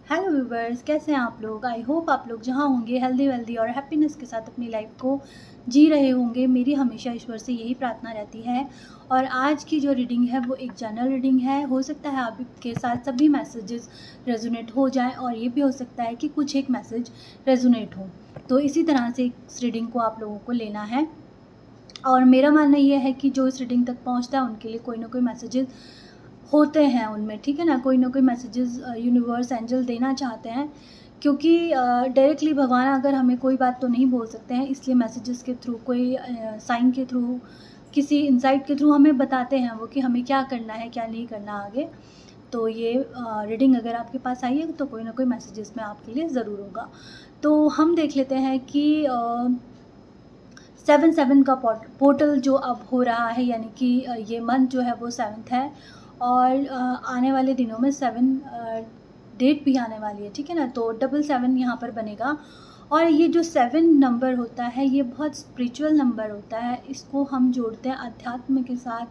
Hello viewers, कैसे हैं आप लोग। आई होप आप लोग जहाँ होंगे हेल्दी वेल्दी और हैप्पीनेस के साथ अपनी लाइफ को जी रहे होंगे। मेरी हमेशा ईश्वर से यही प्रार्थना रहती है। और आज की जो रीडिंग है वो एक जनरल रीडिंग है। हो सकता है आपके साथ सभी मैसेजेस रेजोनेट हो जाएं और ये भी हो सकता है कि कुछ एक मैसेज रेजोनेट हो। तो इसी तरह से इस रीडिंग को आप लोगों को लेना है। और मेरा मानना ये है कि जो इस रीडिंग तक पहुँचता है उनके लिए कोई ना कोई मैसेजेस होते हैं उनमें, ठीक है ना। कोई ना कोई मैसेजेस यूनिवर्स एंजल देना चाहते हैं, क्योंकि डायरेक्टली भगवान अगर हमें कोई बात तो नहीं बोल सकते हैं, इसलिए मैसेजेस के थ्रू, कोई साइन के थ्रू, किसी इंसाइट के थ्रू हमें बताते हैं वो कि हमें क्या करना है क्या नहीं करना आगे। तो ये रीडिंग अगर आपके पास आई है तो कोई ना कोई मैसेजेस में आपके लिए ज़रूर होगा। तो हम देख लेते हैं कि 7/7 का पोर्टल जो अब हो रहा है, यानी कि ये मंथ जो है वो 7th है और आने वाले दिनों में 7 डेट भी आने वाली है, ठीक है ना। तो 777 यहाँ पर बनेगा। और ये जो 7 नंबर होता है ये बहुत स्पिरिचुअल नंबर होता है। इसको हम जोड़ते हैं अध्यात्म के साथ,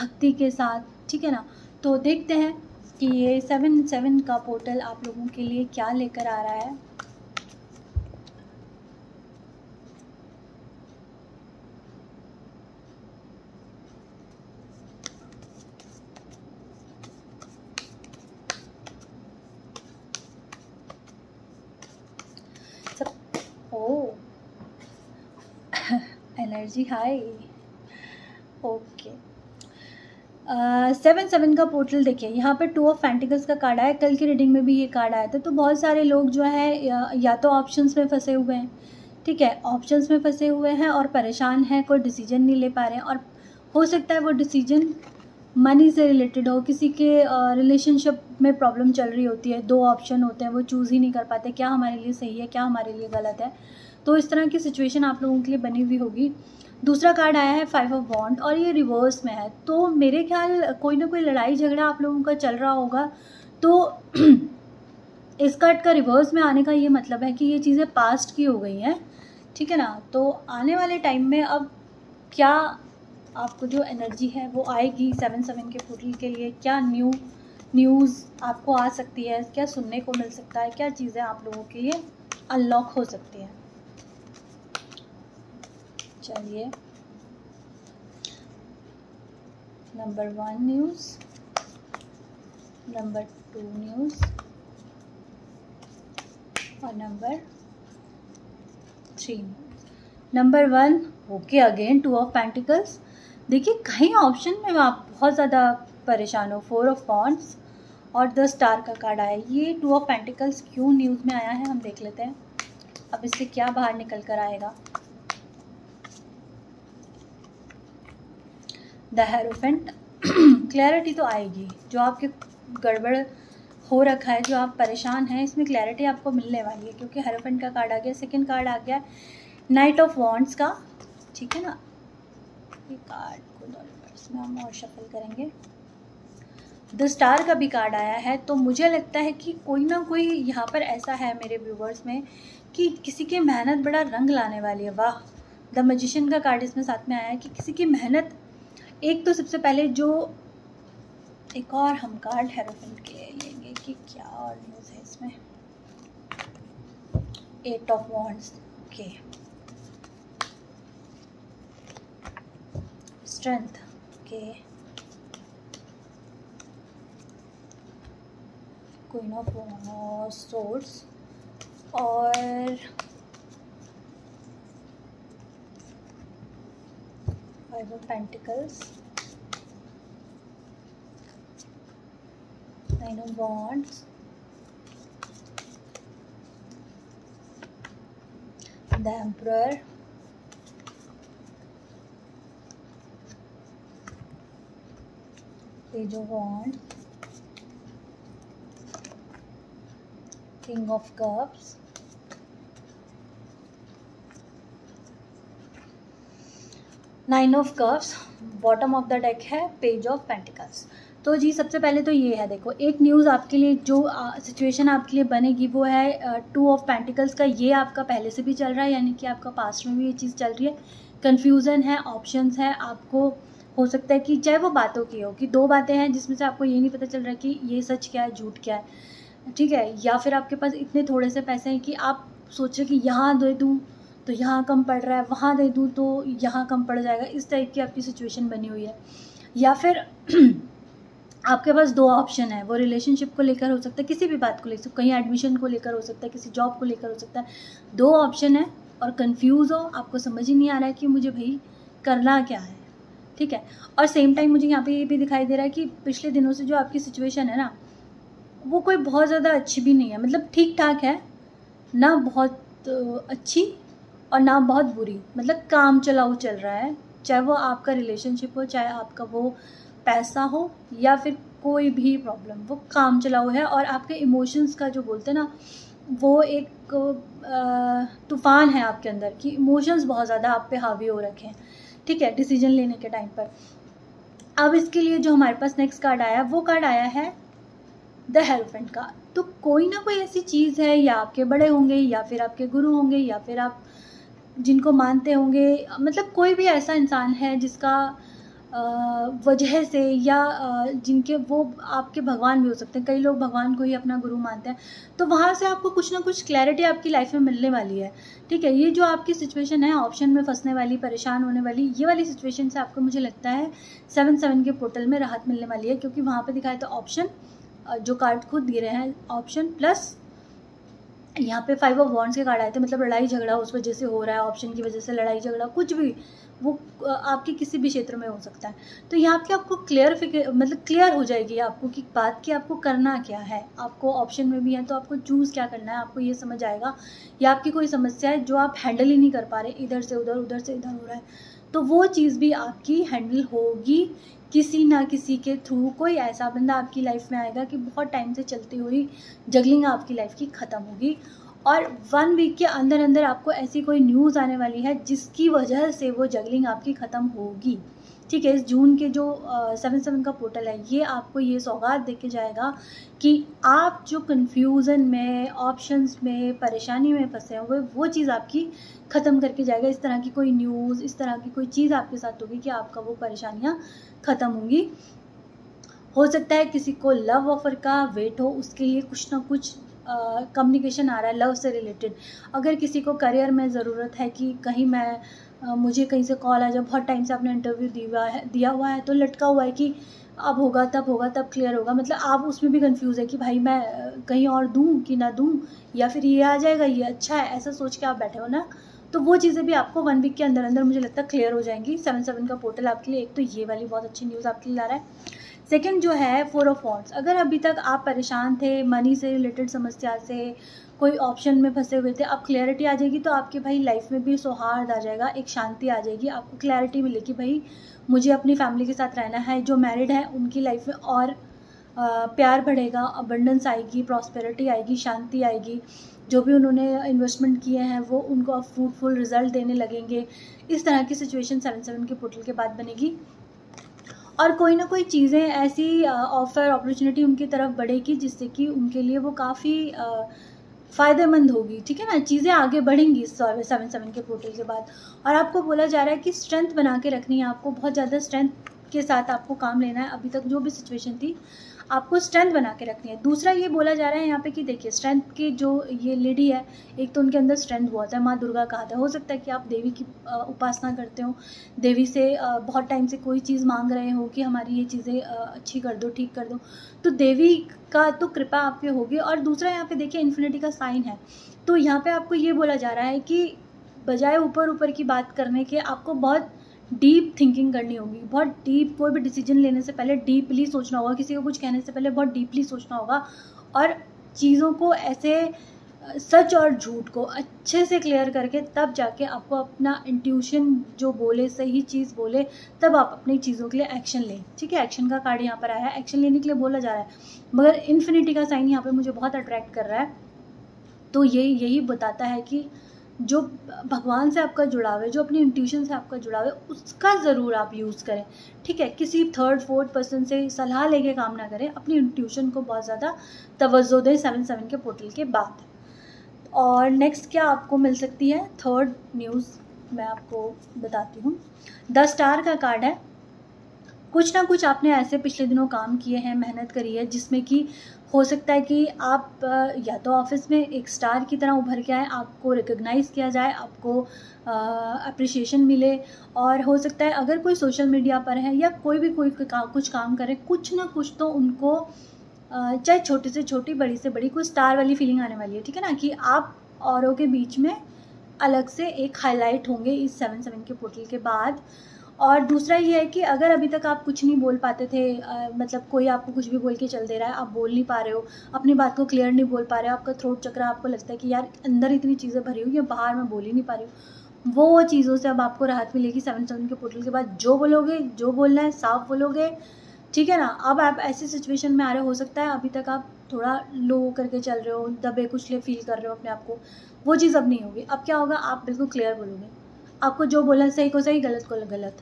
भक्ति के साथ, ठीक है ना। तो देखते हैं कि ये 7/7 का पोर्टल आप लोगों के लिए क्या लेकर आ रहा है। ओ एनर्जी हाई, ओके। 7/7 का पोर्टल देखिए, यहाँ पे 2 ऑफ पेंटिकल्स का कार्ड आया। कल की रीडिंग में भी ये कार्ड आया था। तो बहुत सारे लोग जो है या तो ऑप्शंस में फंसे हुए हैं, ठीक है, ऑप्शंस में फंसे हुए हैं और परेशान हैं, कोई डिसीजन नहीं ले पा रहे हैं। और हो सकता है वो डिसीजन मनी से रिलेटेड हो, किसी के रिलेशनशिप में प्रॉब्लम चल रही होती है, 2 ऑप्शन होते हैं, वो चूज़ ही नहीं कर पाते क्या हमारे लिए सही है क्या हमारे लिए गलत है। तो इस तरह की सिचुएशन आप लोगों के लिए बनी हुई होगी। दूसरा कार्ड आया है 5 ऑफ वॉन्ड और ये रिवर्स में है। तो मेरे ख्याल कोई ना कोई लड़ाई झगड़ा आप लोगों का चल रहा होगा। तो इस कार्ड का रिवर्स में आने का ये मतलब है कि ये चीज़ें पास्ट की हो गई हैं, ठीक है ना। तो आने वाले टाइम में अब क्या आपको जो एनर्जी है वो आएगी 7/7 के पोर्टल के लिए, क्या न्यूज़ आपको आ सकती है, क्या सुनने को मिल सकता है, क्या चीज़ें आप लोगों के लिए अनलॉक हो सकती हैं। चलिए, नंबर 1 न्यूज़, नंबर 2 न्यूज़ और number 3। Number 1 okay, again 2 of pentacles. देखिए कहीं ऑप्शन में आप बहुत ज़्यादा परेशान हो। 4 ऑफ वॉन्ड्स और 10 स्टार का कार्ड आया। ये 2 ऑफ पेंटिकल्स क्यों न्यूज़ में आया है हम देख लेते हैं। अब इससे क्या बाहर निकल कर आएगा। द हेरोफेंट, क्लैरिटी तो आएगी। जो आपके गड़बड़ हो रखा है, जो आप परेशान हैं, इसमें क्लैरिटी आपको मिलने वाली है, क्योंकि हेरोफेंट का कार्ड आ गया। सेकंड कार्ड आ गया नाइट ऑफ वॉन्ड्स का, ठीक है ना। ये कार्ड को 2 नंबर्स में हम और शफल करेंगे। द स्टार का भी कार्ड आया है। तो मुझे लगता है कि कोई ना कोई यहाँ पर ऐसा है मेरे व्यूवर्स में कि किसी की मेहनत बड़ा रंग लाने वाली है। वाह, द मैजिशियन का कार्ड इसमें साथ में आया है कि किसी की मेहनत। एक तो सबसे पहले जो एक और हम कार्ड हेरोफेंट के लेंगे कि क्या और न्यूज़ है इसमें। 8 of wands, okay. Strength, okay. Queen of swords और 5 of pentacles, 9 of wands, the emperor, page of wands, king of cups, nine of cups. Bottom of the deck है पेज ऑफ पेंटिकल्स। तो जी सबसे पहले तो ये है, देखो एक न्यूज़ आपके लिए जो सिचुएशन आपके लिए बनेगी वो है 2 ऑफ पेंटिकल्स का। ये आपका पहले से भी चल रहा है, यानी कि आपका पास्ट में भी ये चीज़ चल रही है। कन्फ्यूज़न है, ऑप्शंस है, आपको हो सकता है कि चाहे वो बातों की हो कि 2 बातें हैं जिसमें से आपको ये नहीं पता चल रहा कि ये सच क्या है झूठ क्या है। ठीक है, या फिर आपके पास इतने थोड़े से पैसे हैं कि आप सोच रहे कि यहाँ दे दूँ तो यहाँ कम पड़ रहा है, वहाँ दे दूँ तो यहाँ कम पड़ जाएगा, इस टाइप की आपकी सिचुएशन बनी हुई है। या फिर आपके पास 2 ऑप्शन है, वो रिलेशनशिप को लेकर हो सकता है, किसी भी बात को लेकर, कहीं एडमिशन को लेकर हो सकता है, किसी जॉब को लेकर हो सकता है। 2 ऑप्शन है और कंफ्यूज हो, आपको समझ ही नहीं आ रहा है कि मुझे भाई करना क्या है, ठीक है। और सेम टाइम मुझे यहाँ पे ये भी दिखाई दे रहा है कि पिछले दिनों से जो आपकी सिचुएशन है ना, वो कोई बहुत ज़्यादा अच्छी भी नहीं है, मतलब ठीक ठाक है, ना बहुत अच्छी और ना बहुत बुरी, मतलब काम चलाऊ चल रहा है। चाहे वो आपका रिलेशनशिप हो, चाहे आपका वो पैसा हो, या फिर कोई भी प्रॉब्लम, वो काम चलाऊ है। और आपके इमोशंस का जो बोलते हैं ना, वो एक तूफ़ान है आपके अंदर कि इमोशंस बहुत ज़्यादा आप पे हावी हो रखे हैं, ठीक है, डिसीजन लेने के टाइम पर। अब इसके लिए जो हमारे पास नेक्स्ट कार्ड आया, वो कार्ड आया है द हेरोफेंट का। तो कोई ना कोई ऐसी चीज़ है, या आपके बड़े होंगे, या फिर आपके गुरु होंगे, या फिर आप जिनको मानते होंगे, मतलब कोई भी ऐसा इंसान है जिसका वजह से, या जिनके वो आपके भगवान भी हो सकते हैं, कई लोग भगवान को ही अपना गुरु मानते हैं। तो वहाँ से आपको कुछ ना कुछ क्लैरिटी आपकी लाइफ में मिलने वाली है, ठीक है। ये जो आपकी सिचुएशन है, ऑप्शन में फंसने वाली, परेशान होने वाली, ये वाली सिचुएशन से आपको, मुझे लगता है 7/7 के पोर्टल में राहत मिलने वाली है। क्योंकि वहाँ पे दिखाया था ऑप्शन, जो कार्ड खुद दे रहे हैं, ऑप्शन प्लस यहाँ पे 5 ऑफ वॉन्ड्स के कार्ड आए थे, मतलब लड़ाई झगड़ा उस वजह से हो रहा है, ऑप्शन की वजह से लड़ाई झगड़ा, कुछ भी, वो आपके किसी भी क्षेत्र में हो सकता है। तो यहाँ पे आपको क्लियर हो जाएगी आपको कि बात की आपको करना क्या है। आपको ऑप्शन में भी है तो आपको चूज़ क्या करना है, आपको ये समझ आएगा। या आपकी कोई समस्या है जो आप हैंडल ही नहीं कर पा रहे, इधर से उधर, उधर से इधर हो रहा है, तो वो चीज़ भी आपकी हैंडल होगी किसी ना किसी के थ्रू। कोई ऐसा बंदा आपकी लाइफ में आएगा कि बहुत टाइम से चलती हुई जगलिंग आपकी लाइफ की ख़त्म होगी, और 1 वीक के अंदर अंदर आपको ऐसी कोई न्यूज़ आने वाली है जिसकी वजह से वो जगलिंग आपकी ख़त्म होगी, ठीक है। इस जून के जो 7/7 का पोर्टल है, ये आपको ये सौगात दे के जाएगा कि आप जो कन्फ्यूज़न में, ऑप्शंस में, परेशानी में फंसे हुए, वो चीज़ आपकी ख़त्म करके जाएगा। इस तरह की कोई न्यूज़, इस तरह की कोई चीज़ आपके साथ होगी कि आपका वो परेशानियाँ ख़त्म होंगी। हो सकता है किसी को लव ऑफ़र का वेट हो, उसके लिए कुछ ना कुछ कम्युनिकेशन आ रहा है लव से रिलेटेड। अगर किसी को करियर में ज़रूरत है कि कहीं मुझे कहीं से कॉल आ जाए, बहुत टाइम से आपने इंटरव्यू दिया हुआ है तो लटका हुआ है कि अब होगा, तब क्लियर होगा, मतलब आप उसमें भी कंफ्यूज है कि भाई मैं कहीं और दूँ कि ना दूँ, या फिर ये आ जाएगा, ये अच्छा है, ऐसा सोच के आप बैठे हो ना। तो वो चीज़ें भी आपको 1 वीक के अंदर अंदर, मुझे लगता है, क्लियर हो जाएंगी। 7/7 का पोर्टल आपके लिए एक तो ये वाली बहुत अच्छी न्यूज़ आपके लिए ला रहा है। सेकंड जो है 4 ऑफ वॉन्ड्स। अगर अभी तक आप परेशान थे, मनी से रिलेटेड समस्या से, कोई ऑप्शन में फंसे हुए थे, अब क्लैरिटी आ जाएगी, तो आपके भाई लाइफ में भी सौहार्द आ जाएगा, एक शांति आ जाएगी, आपको क्लैरिटी मिलेगी, भाई मुझे अपनी फैमिली के साथ रहना है। जो मैरिड है उनकी लाइफ में और प्यार बढ़ेगा, अबंडेंस आएगी, प्रॉस्पेरिटी आएगी, शांति आएगी। जो भी उन्होंने इन्वेस्टमेंट किए हैं वो उनको अब फ्रूटफुल रिजल्ट देने लगेंगे। इस तरह की सिचुएशन 7/7 के पोर्टल के बाद बनेगी, और कोई ना कोई चीज़ें ऐसी ऑफ़र, अपॉर्चुनिटी उनकी तरफ बढ़ेगी जिससे कि उनके लिए वो काफ़ी फ़ायदेमंद होगी, ठीक है ना। चीज़ें आगे बढ़ेंगी 7/7 के पोर्टल के बाद। और आपको बोला जा रहा है कि स्ट्रेंथ बना के रखनी है, आपको बहुत ज़्यादा स्ट्रेंथ के साथ आपको काम लेना है। अभी तक जो भी सिचुएशन थी, आपको स्ट्रेंथ बना के रखनी है। दूसरा ये बोला जा रहा है यहाँ पे कि देखिए, स्ट्रेंथ की जो ये लेडी है, एक तो उनके अंदर स्ट्रेंथ बहुत है, माँ दुर्गा कहा था। हो सकता है कि आप देवी की उपासना करते हो, देवी से बहुत टाइम से कोई चीज़ मांग रहे हो कि हमारी ये चीज़ें अच्छी कर दो, ठीक कर दो, तो देवी का तो कृपा आप पे होगी। और दूसरा यहाँ पे देखिए, इन्फिनिटी का साइन है, तो यहाँ पे आपको ये बोला जा रहा है कि बजाय ऊपर ऊपर की बात करने के, आपको बहुत डीप थिंकिंग करनी होगी, बहुत डीप। कोई भी डिसीजन लेने से पहले डीपली सोचना होगा, किसी को कुछ कहने से पहले बहुत डीपली सोचना होगा, और चीज़ों को ऐसे सच और झूठ को अच्छे से क्लियर करके तब जाके आपको अपना इंट्यूशन जो बोले, सही चीज़ बोले, तब आप अपनी चीज़ों के लिए एक्शन लें, ठीक है। एक्शन का कार्ड यहाँ पर आया है, एक्शन लेने के लिए बोला जा रहा है, मगर इन्फिनिटी का साइन यहाँ पर मुझे बहुत अट्रैक्ट कर रहा है। तो यही बताता है कि जो भगवान से आपका जुड़ाव है, जो अपनी इंट्यूशन से आपका जुड़ाव है, उसका ज़रूर आप यूज़ करें, ठीक है। किसी 3rd 4th पर्सन से सलाह लेके काम ना करें, अपनी इंट्यूशन को बहुत ज़्यादा तवज्जो दें 7/7 के पोर्टल के बाद। और नेक्स्ट क्या आपको मिल सकती है, 3rd न्यूज़ मैं आपको बताती हूँ। द स्टार का कार्ड है। कुछ ना कुछ आपने ऐसे पिछले दिनों काम किए हैं, मेहनत करी है, जिसमें कि हो सकता है कि आप या तो ऑफिस में एक स्टार की तरह उभर के आए, आपको रिकॉग्नाइज़ किया जाए, आपको अप्रिशिएशन मिले। और हो सकता है अगर कोई सोशल मीडिया पर है या कोई भी कुछ काम करे, कुछ ना कुछ तो उनको चाहे छोटी से छोटी, बड़ी से बड़ी, कोई स्टार वाली फीलिंग आने वाली है, ठीक है ना, कि आप औरों के बीच में अलग से एक हाईलाइट होंगे इस 7/7 के पोर्टल के बाद। और दूसरा ये है कि अगर अभी तक आप कुछ नहीं बोल पाते थे, मतलब कोई आपको कुछ भी बोल के चल दे रहा है, आप बोल नहीं पा रहे हो, अपनी बात को क्लियर नहीं बोल पा रहे हो, आपका थ्रोट चक्र, आपको लगता है कि यार अंदर इतनी चीज़ें भरी हुई है, बाहर मैं बोल ही नहीं पा रही हूँ, वो चीज़ों से अब आपको राहत मिलेगी 7/7 के पोर्टल के बाद। जो बोलोगे, जो बोलना है साफ बोलोगे, ठीक है ना। अब आप ऐसी सिचुएशन में आ रहे हो सकता है अभी तक आप थोड़ा लो करके चल रहे हो, दबे कुचले फील कर रहे हो अपने आप को, वो चीज़ अब नहीं होगी। अब क्या होगा, आप बिल्कुल क्लियर बोलोगे, आपको जो बोलना सही को सही, गलत को गलत।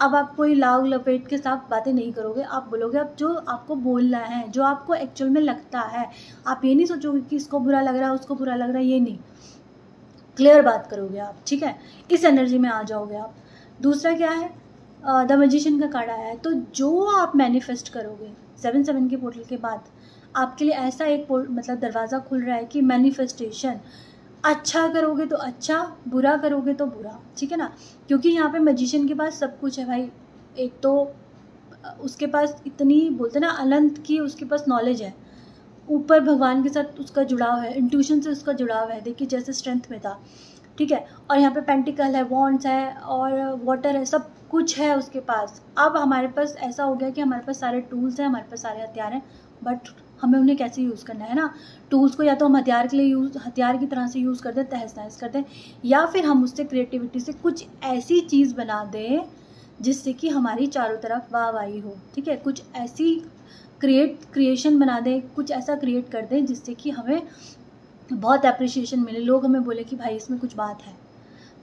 अब आप कोई लाग लपेट के साथ बातें नहीं करोगे, आप बोलोगे अब जो आपको बोलना है, जो आपको एक्चुअल में लगता है। आप ये नहीं सोचोगे कि इसको बुरा लग रहा है, उसको बुरा लग रहा है, ये नहीं, क्लियर बात करोगे आप, ठीक है, इस एनर्जी में आ जाओगे आप। दूसरा क्या है, द मैजिशियन का कार्ड आया है, तो जो आप मैनिफेस्ट करोगे 7/7 के पोर्टल के बाद, आपके लिए ऐसा एक मतलब दरवाज़ा खुल रहा है कि मैनिफेस्टेशन, अच्छा करोगे तो अच्छा, बुरा करोगे तो बुरा, ठीक है ना। क्योंकि यहाँ पे मैजिशियन के पास सब कुछ है भाई। एक तो उसके पास इतनी, बोलते ना, अनंत की उसके पास नॉलेज है, ऊपर भगवान के साथ उसका जुड़ाव है, इंट्यूशन से उसका जुड़ाव है, देखिए जैसे स्ट्रेंथ में था, ठीक है। और यहाँ पे पेंटिकल है, वॉन्ड्स है और वाटर है, सब कुछ है उसके पास। अब हमारे पास ऐसा हो गया कि हमारे पास सारे टूल्स हैं, हमारे पास सारे हथियार हैं, बट हमें उन्हें कैसे यूज़ करना है ना। टूल्स को या तो हम हथियार के लिए हथियार की तरह से यूज़ कर दें, तहस नहस कर दें, या फिर हम उससे क्रिएटिविटी से कुछ ऐसी चीज़ बना दें जिससे कि हमारी चारों तरफ वाहवाही हो, ठीक है। कुछ ऐसी क्रिएशन बना दें, कुछ ऐसा क्रिएट कर दें जिससे कि हमें बहुत अप्रिशिएशन मिले, लोग हमें बोले कि भाई इसमें कुछ बात है।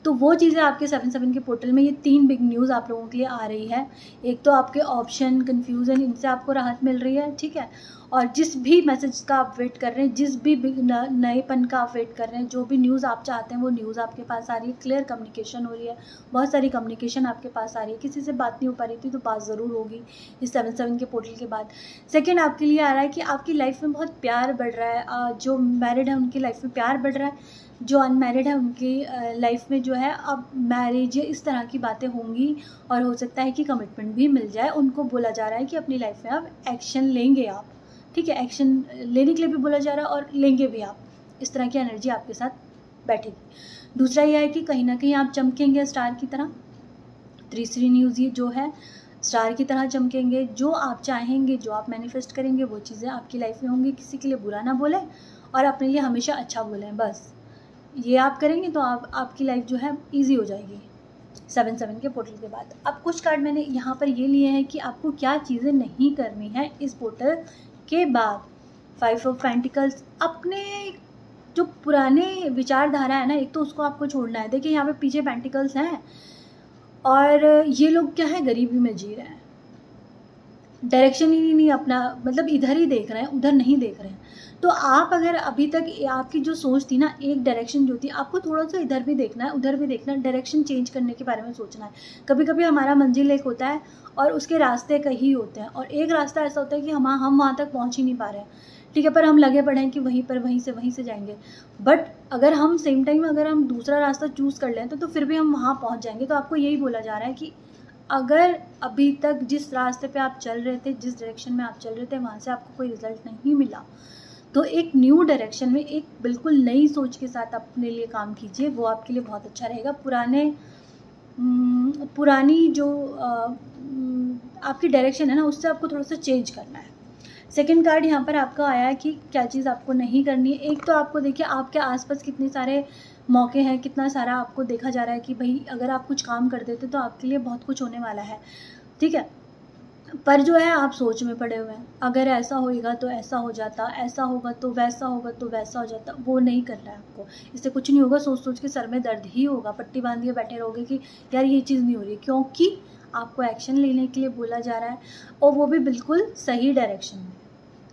तो वो चीज़ें आपके 7/7 के पोर्टल में, ये 3 बिग न्यूज़ आप लोगों के लिए आ रही है। एक तो आपके ऑप्शन, कन्फ्यूज़न, इनसे आपको राहत मिल रही है, ठीक है। और जिस भी मैसेज का आप वेट कर रहे हैं, जिस भी नएपन का आप वेट कर रहे हैं, जो भी न्यूज़ आप चाहते हैं वो न्यूज़ आपके पास आ रही है। क्लियर कम्युनिकेशन हो रही है, बहुत सारी कम्युनिकेशन आपके पास आ रही है। किसी से बात नहीं हो पा रही थी तो बात ज़रूर होगी इस 7/7 के पोर्टल के बाद। सेकेंड आपके लिए आ रहा है कि आपकी लाइफ में बहुत प्यार बढ़ रहा है। जो मैरिड है उनकी लाइफ में प्यार बढ़ रहा है, जो अनमैरिड है उनकी लाइफ में जो है अब मैरिज, इस तरह की बातें होंगी। और हो सकता है कि कमिटमेंट भी मिल जाए। उनको बोला जा रहा है कि अपनी लाइफ में अब एक्शन लेंगे आप, ठीक है। एक्शन लेने के लिए भी बोला जा रहा है और लेंगे भी आप। इस तरह की एनर्जी आपके साथ बैठेगी। दूसरा यह है कि कहीं ना कहीं आप चमकेंगे स्टार की तरह। तीसरी न्यूज़ ये जो है, स्टार की तरह चमकेंगे। जो आप चाहेंगे, जो आप मैनिफेस्ट करेंगे, वो चीज़ें आपकी लाइफ में होंगी। किसी के लिए बुरा ना बोलें और अपने लिए हमेशा अच्छा बोलें, बस ये आप करेंगे तो आपकी लाइफ जो है ईजी हो जाएगी 7/7 के पोर्टल के बाद। अब कुछ कार्ड मैंने यहाँ पर ये लिए हैं कि आपको क्या चीज़ें नहीं करनी है इस पोर्टल के बाद। 5 ऑफ पेंटिकल्स, अपने जो पुराने विचारधारा है ना, एक तो उसको आपको छोड़ना है। देखिए यहाँ पे पीछे पेंटिकल्स हैं और ये लोग क्या है, गरीबी में जी रहे हैं, डायरेक्शन ही नहीं अपना, मतलब इधर ही देख रहे हैं, उधर नहीं देख रहे हैं। तो आप अगर अभी तक आपकी जो सोच थी ना, एक डायरेक्शन जो थी, आपको थोड़ा सा इधर भी देखना है, उधर भी देखना है, डायरेक्शन चेंज करने के बारे में सोचना है। कभी कभी हमारा मंजिल एक होता है और उसके रास्ते कई होते हैं, और एक रास्ता ऐसा होता है कि हम वहाँ तक पहुँच ही नहीं पा रहे हैं, ठीक है, पर हम लगे पड़े हैं कि वहीं से जाएंगे। बट अगर हम सेम टाइम अगर हम दूसरा रास्ता चूज़ कर लें तो फिर भी हम वहाँ पहुँच जाएंगे। तो आपको यही बोला जा रहा है कि अगर अभी तक जिस रास्ते पे आप चल रहे थे, जिस डायरेक्शन में आप चल रहे थे, वहाँ से आपको कोई रिजल्ट नहीं मिला, तो एक न्यू डायरेक्शन में, एक बिल्कुल नई सोच के साथ अपने लिए काम कीजिए, वो आपके लिए बहुत अच्छा रहेगा। पुरानी जो आपकी डायरेक्शन है ना, उससे आपको थोड़ा सा चेंज करना है। सेकंड कार्ड यहाँ पर आपका आया है कि क्या चीज़ आपको नहीं करनी है। एक तो आपको देखिए आपके आसपास कितने सारे मौके हैं, कितना सारा आपको देखा जा रहा है कि भाई अगर आप कुछ काम कर देते तो आपके लिए बहुत कुछ होने वाला है, ठीक है। पर जो है आप सोच में पड़े हुए हैं, अगर ऐसा होएगा तो ऐसा हो जाता, ऐसा होगा तो वैसा होगा तो वैसा हो जाता, वो नहीं करना है आपको। इससे कुछ नहीं होगा, सोच सोच के सर में दर्द ही होगा, पट्टी बांध के बैठे रहोगे कि यार ये चीज़ नहीं हो रही, क्योंकि आपको एक्शन लेने के लिए बोला जा रहा है और वो भी बिल्कुल सही डायरेक्शन में,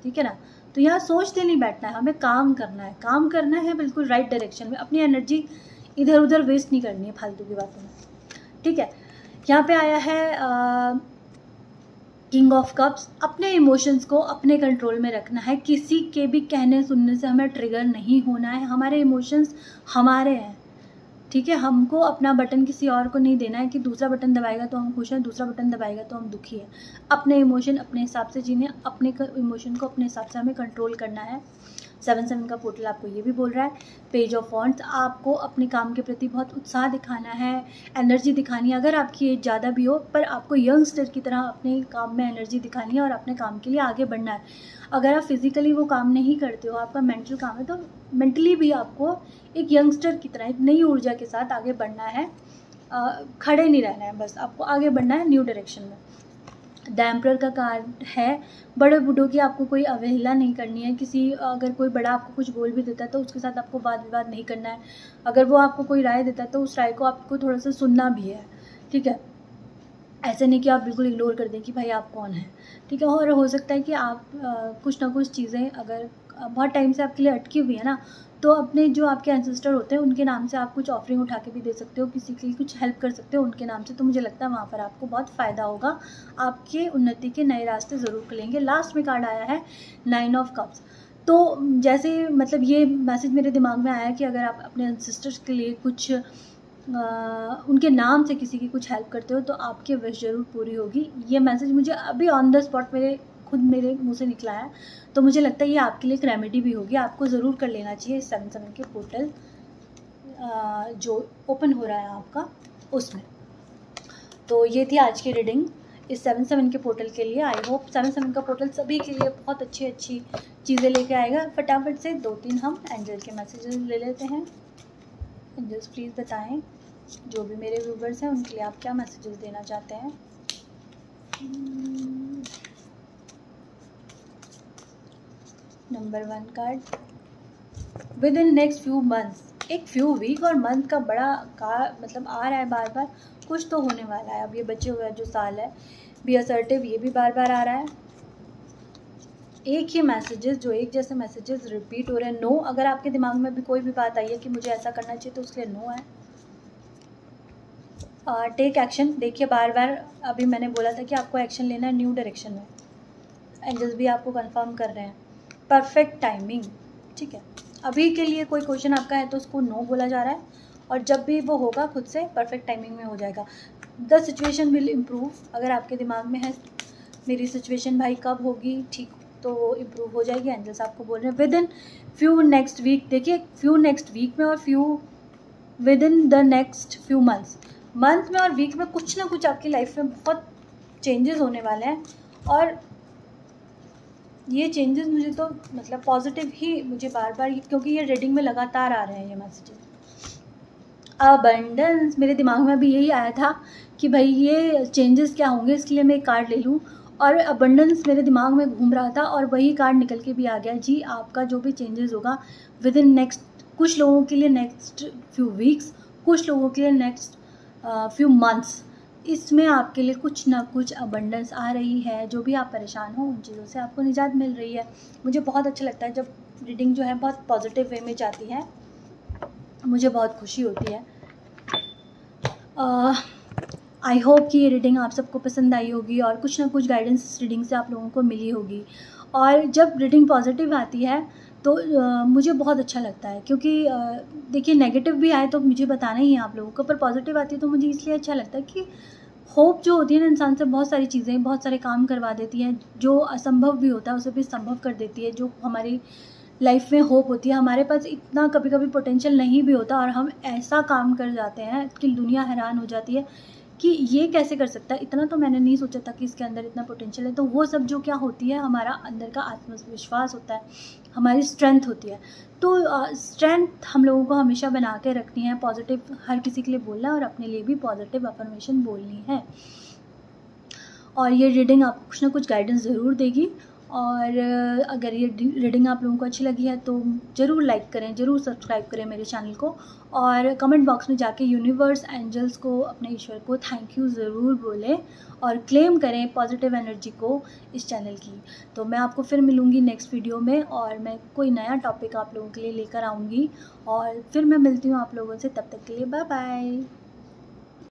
ठीक है ना। तो यहाँ सोचते नहीं बैठना है, हमें काम करना है बिल्कुल राइट डायरेक्शन में। अपनी एनर्जी इधर उधर वेस्ट नहीं करनी है फालतू की बातों में, ठीक है। यहाँ पे आया है किंग ऑफ कप्स, अपने इमोशंस को अपने कंट्रोल में रखना है, किसी के भी कहने सुनने से हमें ट्रिगर नहीं होना है, हमारे इमोशंस हमारे हैं, ठीक है। हमको अपना बटन किसी और को नहीं देना है कि दूसरा बटन दबाएगा तो हम खुश हैं, दूसरा बटन दबाएगा तो हम दुखी हैं। अपने इमोशन अपने हिसाब से जीने, अपने इमोशन को अपने हिसाब से हमें कंट्रोल करना है। 7/7 का पोर्टल आपको ये भी बोल रहा है। पेज ऑफ वॉन्ड्स, आपको अपने काम के प्रति बहुत उत्साह दिखाना है, एनर्जी दिखानी है। अगर आपकी एज ज़्यादा भी हो पर आपको यंगस्टर की तरह अपने काम में एनर्जी दिखानी है और अपने काम के लिए आगे बढ़ना है। अगर आप फिज़िकली वो काम नहीं करते हो, आपका मेंटल काम है, तो मेंटली भी आपको एक यंगस्टर की तरह एक नई ऊर्जा के साथ आगे बढ़ना है। खड़े नहीं रहना है, बस आपको आगे बढ़ना है न्यू डायरेक्शन में। द एम्परर का कार्ड है, बड़े बूढ़ों की आपको कोई अवहेलना नहीं करनी है। किसी अगर कोई बड़ा आपको कुछ बोल भी देता है तो उसके साथ आपको वाद विवाद नहीं करना है। अगर वो आपको कोई राय देता है तो उस राय को आपको थोड़ा सा सुनना भी है, ठीक है। ऐसे नहीं कि आप बिल्कुल इग्नोर कर दें कि भाई आप कौन हैं, ठीक है। और हो सकता है कि आप कुछ ना कुछ चीज़ें अगर बहुत टाइम से आपके लिए अटकी हुई है ना, तो अपने जो आपके एंसेस्टर होते हैं उनके नाम से आप कुछ ऑफरिंग उठा के भी दे सकते हो, किसी के लिए कुछ हेल्प कर सकते हो उनके नाम से। तो मुझे लगता है वहाँ पर आपको बहुत फ़ायदा होगा, आपके उन्नति के नए रास्ते ज़रूर खुलेंगे। लास्ट में कार्ड आया है 9 ऑफ कप्स। तो जैसे मतलब ये मैसेज मेरे दिमाग में आया कि अगर आप अपने एंसेस्टर्स के लिए कुछ उनके नाम से किसी की कुछ हेल्प करते हो तो आपकी विश ज़रूर पूरी होगी। ये मैसेज मुझे अभी ऑन द स्पॉट मेरे मुंह से निकला है, तो मुझे लगता है ये आपके लिए एक रेमेडी भी होगी। आपको ज़रूर कर लेना चाहिए इस 7/7 के पोर्टल जो ओपन हो रहा है आपका उसमें। तो ये थी आज की रीडिंग इस 7/7 के पोर्टल के लिए। आई होप 7/7 का पोर्टल सभी के लिए बहुत अच्छी अच्छी चीज़ें लेके आएगा। फटाफट से 2-3 हम एंजल के मैसेजेस ले लेते हैं। एंजल्स प्लीज़ बताएं जो भी मेरे व्यूवर्स हैं उनके लिए आप क्या मैसेजेस देना चाहते हैं। Number 1 card, with in next few months, एक फ्यू वीक और मंथ का बड़ा मतलब आ रहा है बार बार, कुछ तो होने वाला है। अब ये बचे हुए जो साल है, बी असर्टिव, ये भी बार बार आ रहा है। एक ही मैसेजेस, जो एक जैसे मैसेजेस रिपीट हो रहे हैं। नो, अगर आपके दिमाग में भी कोई भी बात आई है कि मुझे ऐसा करना चाहिए तो उसके लिए नो है। टेक एक्शन, देखिए बार बार अभी मैंने बोला था कि आपको एक्शन लेना है न्यू डायरेक्शन में। एंजल्स भी आपको कंफर्म कर रहे हैं। परफेक्ट टाइमिंग, ठीक है। अभी के लिए कोई क्वेश्चन आपका है तो उसको नो बोला जा रहा है, और जब भी वो होगा खुद से परफेक्ट टाइमिंग में हो जाएगा। द सिचुएशन विल इम्प्रूव, अगर आपके दिमाग में है मेरी सिचुएशन भाई कब होगी ठीक, तो इम्प्रूव हो जाएगी। एंजल्स आपको बोल रहे हैं within few next week. देखिए फ्यू नेक्स्ट वीक में और few within the next few months, month में और वीक में कुछ ना कुछ आपकी लाइफ में बहुत चेंजेस होने वाले हैं। और ये चेंजेस मुझे तो मतलब पॉजिटिव ही मुझे बार बार, क्योंकि ये रीडिंग में लगातार आ रहे हैं ये मैसेजेस। अबंडेंस, मेरे दिमाग में भी यही आया था कि भाई ये चेंजेस क्या होंगे, इसके लिए मैं एक कार्ड ले लूँ, और अबंडेंस मेरे दिमाग में घूम रहा था और वही कार्ड निकल के भी आ गया। जी, आपका जो भी चेंजेस होगा विद इन नेक्स्ट, कुछ लोगों के लिए नेक्स्ट फ्यू वीक्स, कुछ लोगों के लिए नेक्स्ट फ्यू मंथ्स, इसमें आपके लिए कुछ ना कुछ अबंडेंस आ रही है। जो भी आप परेशान हो उन चीज़ों से आपको निजात मिल रही है। मुझे बहुत अच्छा लगता है जब रीडिंग जो है बहुत पॉजिटिव वे में जाती है, मुझे बहुत खुशी होती है। आई होप कि ये रीडिंग आप सबको पसंद आई होगी और कुछ ना कुछ गाइडेंस इस रीडिंग से आप लोगों को मिली होगी। और जब रीडिंग पॉजिटिव आती है तो मुझे बहुत अच्छा लगता है, क्योंकि देखिए नेगेटिव भी आए तो मुझे बताना ही है आप लोगों को, पर पॉजिटिव आती है तो मुझे इसलिए अच्छा लगता है कि होप जो होती है ना इंसान से बहुत सारी चीज़ें, बहुत सारे काम करवा देती हैं। जो असंभव भी होता है उसे भी संभव कर देती है। जो हमारी लाइफ में होप होती है, हमारे पास इतना कभी कभी पोटेंशियल नहीं भी होता और हम ऐसा काम कर जाते हैं कि दुनिया हैरान हो जाती है कि ये कैसे कर सकता है, इतना तो मैंने नहीं सोचा था कि इसके अंदर इतना पोटेंशियल है। तो वो सब जो क्या होती है, हमारा अंदर का आत्मविश्वास होता है, हमारी स्ट्रेंथ होती है। तो स्ट्रेंथ हम लोगों को हमेशा बना के रखनी है, पॉजिटिव हर किसी के लिए बोलना है और अपने लिए भी पॉजिटिव अफर्मेशन बोलनी है। और ये रीडिंग आपको कुछ ना कुछ गाइडेंस ज़रूर देगी। और अगर ये रीडिंग आप लोगों को अच्छी लगी है तो ज़रूर लाइक करें, ज़रूर सब्सक्राइब करें मेरे चैनल को, और कमेंट बॉक्स में जाके यूनिवर्स, एंजल्स को, अपने ईश्वर को थैंक यू ज़रूर बोलें और क्लेम करें पॉजिटिव एनर्जी को इस चैनल की। तो मैं आपको फिर मिलूँगी नेक्स्ट वीडियो में, और मैं कोई नया टॉपिक आप लोगों के लिए लेकर आऊँगी, और फिर मैं मिलती हूँ आप लोगों से। तब तक के लिए बाय बाय।